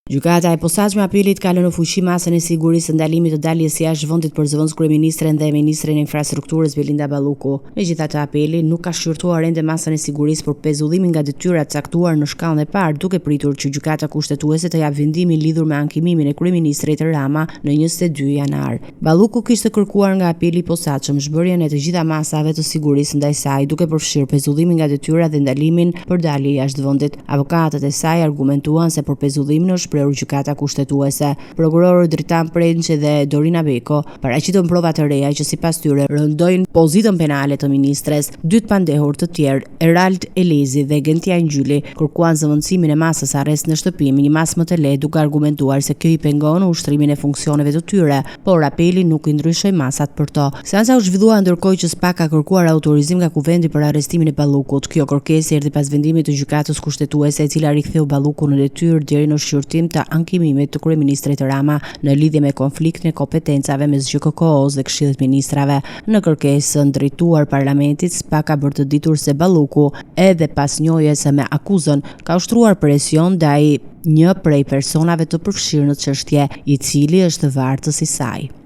Gjykata e posaçme apelit ka lënë në fuqi masën e sigurisë së ndalimit të daljes jashtë vendit për zëvendës kryeministren dhe ministren e infrastrukturës Belinda Balluku. Megjithatë, apeli nuk ka shqyrtuar ende masën e sigurisë për pezullimin nga detyrat caktuar në shkallën e parë, duke pritur që gjykata kushtetuese të japë vendimin lidhur me ankimin e kryeministrit Rama në 22 janar. Balluku kishte kërkuar nga apeli i posaçëm zhbërjen e të gjitha masave të sigurisë ndaj saj, duke përfshirë pezullimin nga detyrat dhe ndalimin për dalje jashtë vendit. Avokatët e saj argumentuan se për pezullimin është gjykata kushtetuese. Prokurorët Dritan Prençe dhe Dorina Beko paraqitën prova të reja që sipas tyre rëndojnë pozitën penale të ministres. Dy të pandehur të tjerë, Erald Elezi dhe Gentia Ngjyli, kërkuan zëvendësimin e masës arrest në shtëpi me një masë më të lehtë, duke argumentuar se kjo i pengon ushtrimin e funksioneve të tyre, por apeli nuk i ndryshoi masat për to. Seanca u zhvillua ndërkohë që SPA ka kërkuar autorizim nga kuvendi për arrestimin e Ballukut. Kjo kërkesë erdhi pas vendimit të gjykatës kushtetuese, e cila riktheu Ballukun në detyrë deri në shqyrtim të ankimimit të kryeministrit Rama në lidhje me konfliktin e kompetencave mes GJKK-s dhe Këshillit Ministrave. Në kërkesën drejtuar parlamentit, SPA ka bërë të ditur se Balluku, edhe pas njohjes me akuzën, ka ushtruar presion ndaj një prej personave të përfshirë në çështje, i cili është vartës i saj.